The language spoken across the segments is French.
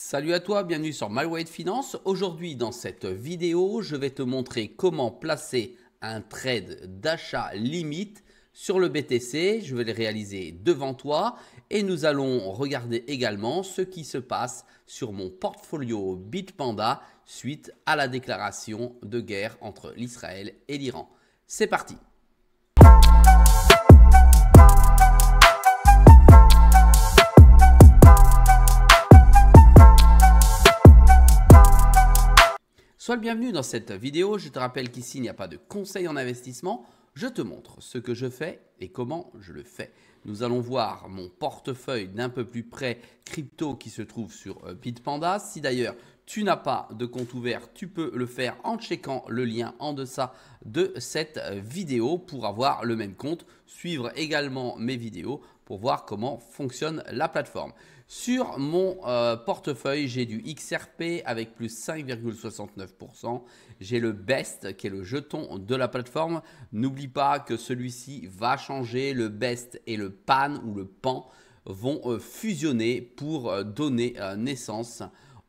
Salut à toi, bienvenue sur MyWhite Finance. Aujourd'hui dans cette vidéo, je vais te montrer comment placer un trade d'achat limite sur le BTC. Je vais le réaliser devant toi et nous allons regarder également ce qui se passe sur mon portfolio Bitpanda suite à la déclaration de guerre entre l'Israël et l'Iran. C'est parti! Sois le bienvenu dans cette vidéo. Je te rappelle qu'ici, il n'y a pas de conseil en investissement. Je te montre ce que je fais et comment je le fais. Nous allons voir mon portefeuille d'un peu plus près crypto qui se trouve sur Bitpanda. Si d'ailleurs tu n'as pas de compte ouvert, tu peux le faire en checkant le lien en deçà de cette vidéo pour avoir le même compte. Suivre également mes vidéos pour voir comment fonctionne la plateforme. Sur mon portefeuille, j'ai du XRP avec plus 5,69%. J'ai le BEST qui est le jeton de la plateforme. N'oublie pas que celui-ci va changer. Le BEST et le PAN ou le PAN vont fusionner pour donner naissance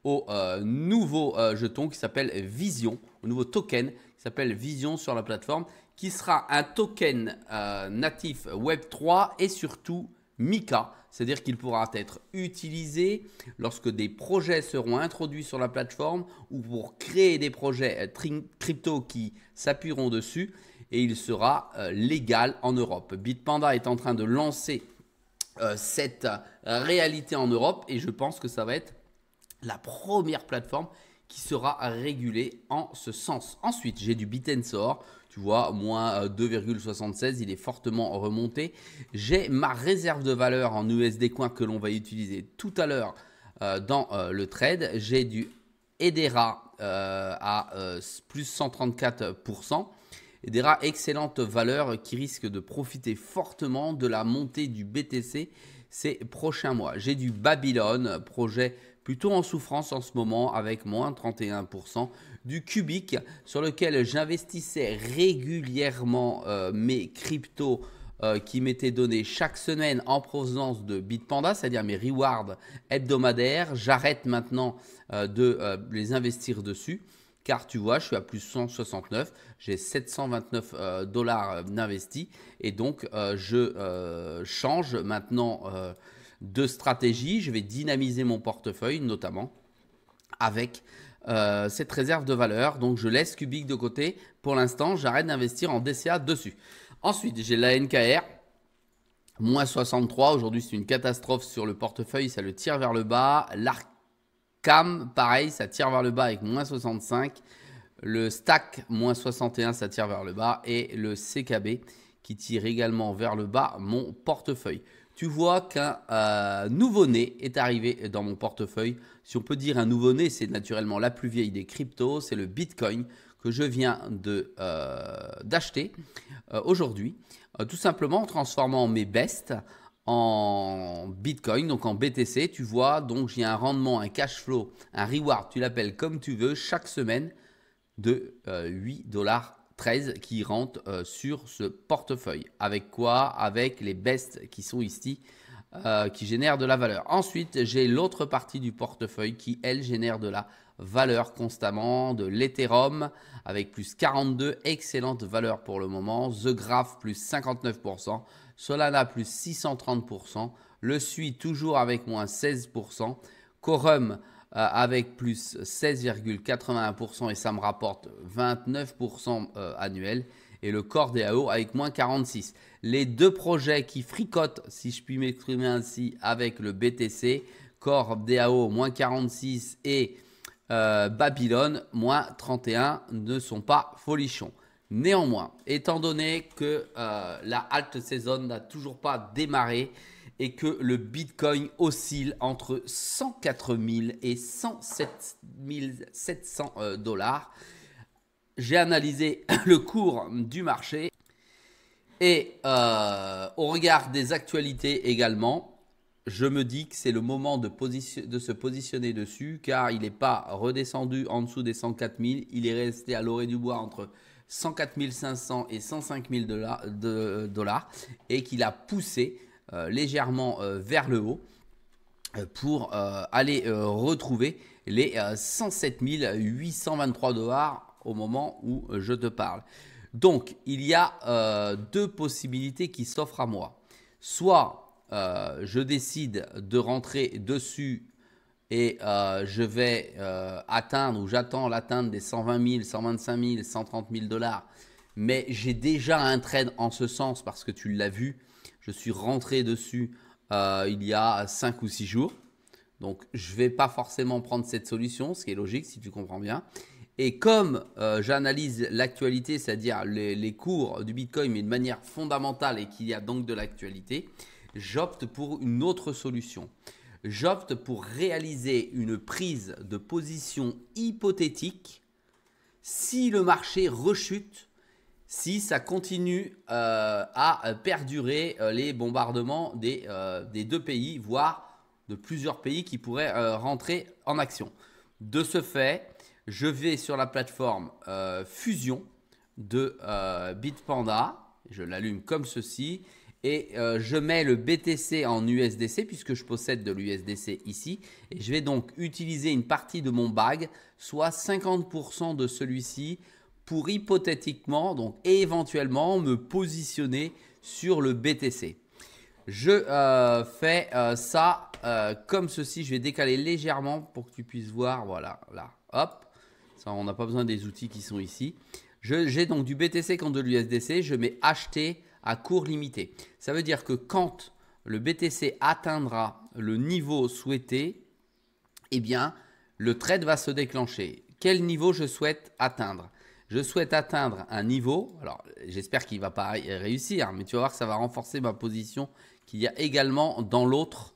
au nouveau jeton qui s'appelle Vision, au nouveau token qui s'appelle Vision sur la plateforme, qui sera un token natif Web3 et surtout MiCA, c'est-à-dire qu'il pourra être utilisé lorsque des projets seront introduits sur la plateforme ou pour créer des projets crypto qui s'appuieront dessus, et il sera légal en Europe. Bitpanda est en train de lancer cette réalité en Europe et je pense que ça va être la première plateforme qui sera régulée en ce sens. Ensuite, j'ai du Bitensor. Tu vois, moins 2,76, il est fortement remonté. J'ai ma réserve de valeur en USD Coin que l'on va utiliser tout à l'heure dans le trade. J'ai du Hedera à plus 134%. Hedera, excellente valeur qui risque de profiter fortement de la montée du BTC ces prochains mois. J'ai du Babylon, projet plutôt en souffrance en ce moment avec moins 31%. Du Cubic sur lequel j'investissais régulièrement mes cryptos qui m'étaient donnés chaque semaine en provenance de Bitpanda, c'est-à-dire mes rewards hebdomadaires. J'arrête maintenant de les investir dessus car tu vois, je suis à plus 169, j'ai 729 dollars d'investis et donc je change maintenant de stratégie. Je vais dynamiser mon portefeuille notamment avec cette réserve de valeur. Donc je laisse Cubic de côté. Pour l'instant, j'arrête d'investir en DCA dessus. Ensuite, j'ai la NKR, moins 63. Aujourd'hui, c'est une catastrophe sur le portefeuille. Ça le tire vers le bas. L'Arcam, pareil, ça tire vers le bas avec moins 65. Le Stack, moins 61, ça tire vers le bas. Et le CKB qui tire également vers le bas mon portefeuille. Tu vois qu'un nouveau-né est arrivé dans mon portefeuille. Si on peut dire un nouveau-né, c'est naturellement la plus vieille des cryptos, c'est le Bitcoin que je viens d'acheter aujourd'hui, tout simplement en transformant mes BEST en Bitcoin, donc en BTC. Tu vois, donc j'ai un rendement, un cash flow, un reward, tu l'appelles comme tu veux, chaque semaine de 8,13 $ qui rentrent sur ce portefeuille. Avec quoi? Avec les BEST qui sont ici, qui génèrent de la valeur. Ensuite, j'ai l'autre partie du portefeuille qui, elle, génère de la valeur constamment, de l'Ethereum avec plus 42, excellente valeur pour le moment. The Graph plus 59%, Solana plus 630%, le SUI toujours avec moins 16%, Quorum avec plus 16,81% et ça me rapporte 29% annuel. Et le Core DAO avec moins 46. Les deux projets qui fricotent, si je puis m'exprimer ainsi, avec le BTC, Core DAO moins 46 et Babylon moins 31 ne sont pas folichons. Néanmoins, étant donné que la alt season n'a toujours pas démarré et que le Bitcoin oscille entre 104 000 et 107 700 dollars, j'ai analysé le cours du marché et au regard des actualités également, je me dis que c'est le moment de se positionner dessus car il n'est pas redescendu en dessous des 104 000. Il est resté à l'orée du bois entre 104 500 et 105 000 dollars et qu'il a poussé légèrement vers le haut. pour aller retrouver les 107 823 dollars au moment où je te parle. Donc, il y a deux possibilités qui s'offrent à moi. Soit je décide de rentrer dessus et je vais atteindre ou j'attends l'atteinte des 120 000, 125 000, 130 000 dollars. Mais j'ai déjà un trade en ce sens parce que tu l'as vu. Je suis rentré dessus il y a 5 ou 6 jours. Donc, je ne vais pas forcément prendre cette solution, ce qui est logique si tu comprends bien. Et comme j'analyse l'actualité, c'est-à-dire les cours du Bitcoin, mais de manière fondamentale et qu'il y a donc de l'actualité, j'opte pour une autre solution. J'opte pour réaliser une prise de position hypothétique si le marché rechute, si ça continue à perdurer les bombardements des deux pays, voire de plusieurs pays qui pourraient rentrer en action. De ce fait, je vais sur la plateforme Fusion de Bitpanda, je l'allume comme ceci et je mets le BTC en USDC puisque je possède de l'USDC ici et je vais donc utiliser une partie de mon bag, soit 50% de celui-ci pour hypothétiquement donc éventuellement me positionner sur le BTC. Je fais ça comme ceci. Je vais décaler légèrement pour que tu puisses voir. Voilà, là, hop. Ça, on n'a pas besoin des outils qui sont ici. J'ai donc du BTC contre de l'USDC. Je mets acheter à cours limité. Ça veut dire que quand le BTC atteindra le niveau souhaité, eh bien, le trade va se déclencher. Quel niveau je souhaite atteindre? Je souhaite atteindre un niveau, alors j'espère qu'il ne va pas réussir, mais tu vas voir que ça va renforcer ma position qu'il y a également dans l'autre,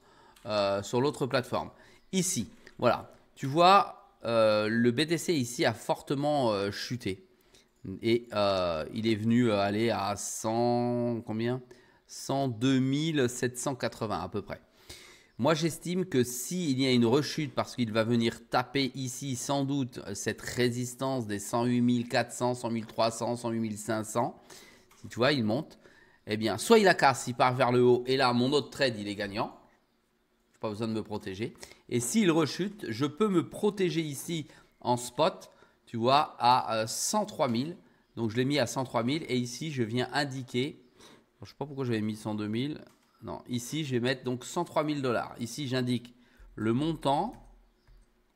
sur l'autre plateforme. Ici, voilà, tu vois, le BTC ici a fortement chuté. Et il est venu aller à 100, combien 102 780 à peu près. Moi, j'estime que s'il y a une rechute parce qu'il va venir taper ici sans doute cette résistance des 108 400, 108 300, 108 500, si tu vois, il monte, eh bien, soit il la casse, il part vers le haut et là, mon autre trade, il est gagnant. Je n'ai pas besoin de me protéger. Et s'il rechute, je peux me protéger ici en spot, tu vois, à 103 000. Donc, je l'ai mis à 103 000 et ici, je viens indiquer, je ne sais pas pourquoi j'avais mis 102 000. Non, ici, je vais mettre donc 103 000 dollars. Ici, j'indique le montant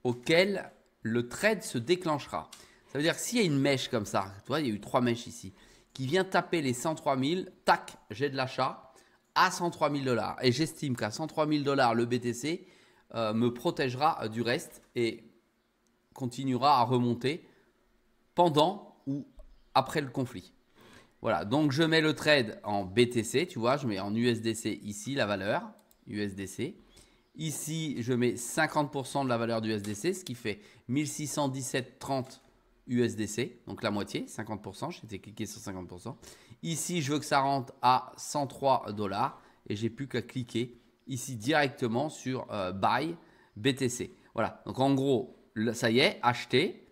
auquel le trade se déclenchera. Ça veut dire que s'il y a une mèche comme ça, tu vois, il y a eu 3 mèches ici, qui vient taper les 103 000, tac, j'ai de l'achat à 103 000 dollars. Et j'estime qu'à 103 000 dollars, le BTC me protégera du reste et continuera à remonter pendant ou après le conflit. Voilà, donc je mets le trade en BTC, tu vois, je mets en USDC ici la valeur, USDC. Ici, je mets 50% de la valeur du USDC, ce qui fait 1617,30 USDC, donc la moitié, 50%, j'étais cliqué sur 50%. Ici, je veux que ça rentre à 103 dollars et j'ai plus qu'à cliquer ici directement sur Buy BTC. Voilà, donc en gros, ça y est, acheté,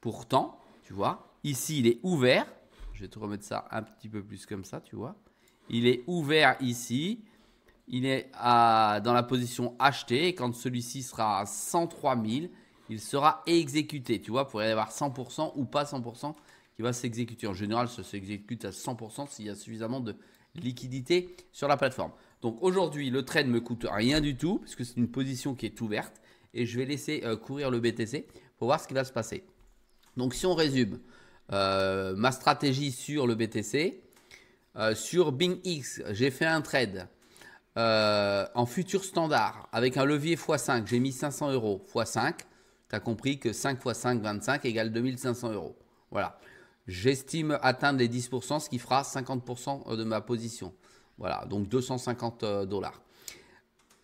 pourtant, tu vois, ici il est ouvert. Je vais te remettre ça un petit peu plus comme ça, tu vois. Il est ouvert ici. Il est dans la position acheté. Et quand celui-ci sera à 103 000, il sera exécuté. Tu vois, il pourrait y avoir 100% ou pas 100% qui va s'exécuter. En général, ça s'exécute à 100% s'il y a suffisamment de liquidité sur la plateforme. Donc aujourd'hui, le trade ne me coûte rien du tout puisque c'est une position qui est ouverte. Et je vais laisser courir le BTC pour voir ce qui va se passer. Donc si on résume, ma stratégie sur le BTC, sur BingX, j'ai fait un trade en futur standard avec un levier x5, j'ai mis 500 euros x5, tu as compris que 5 x 5, 25 égale 2500 euros. Voilà, j'estime atteindre les 10%, ce qui fera 50% de ma position. Voilà, donc 250 dollars.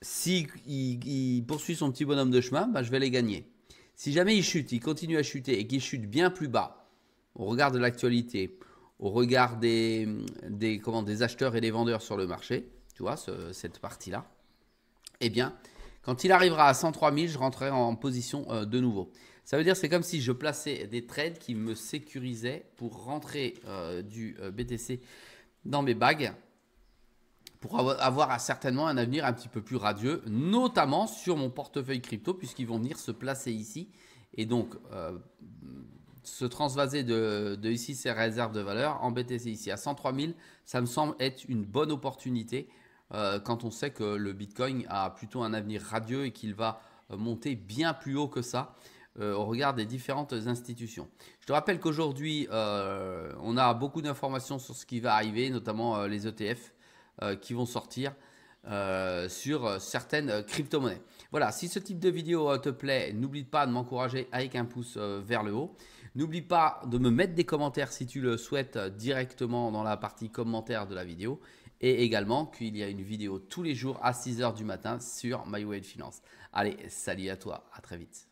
Si il poursuit son petit bonhomme de chemin, bah, je vais les gagner. Si jamais il chute, il continue à chuter et qu'il chute bien plus bas, au regard de l'actualité, au regard des acheteurs et des vendeurs sur le marché, tu vois, cette partie-là, eh bien, quand il arrivera à 103 000, je rentrerai en position de nouveau. Ça veut dire que c'est comme si je plaçais des trades qui me sécurisaient pour rentrer du BTC dans mes bagues pour avoir certainement un avenir un petit peu plus radieux, notamment sur mon portefeuille crypto, puisqu'ils vont venir se placer ici. Et donc, se transvaser de ici ces réserves de valeur en BTC ici à 103 000, ça me semble être une bonne opportunité quand on sait que le Bitcoin a plutôt un avenir radieux et qu'il va monter bien plus haut que ça au regard des différentes institutions. Je te rappelle qu'aujourd'hui, on a beaucoup d'informations sur ce qui va arriver, notamment les ETF qui vont sortir sur certaines crypto-monnaies. Voilà, si ce type de vidéo te plaît, n'oublie pas de m'encourager avec un pouce vers le haut. N'oublie pas de me mettre des commentaires si tu le souhaites directement dans la partie commentaires de la vidéo. Et également qu'il y a une vidéo tous les jours à 6 h du matin sur My Way Finance. Allez, salut à toi, à très vite.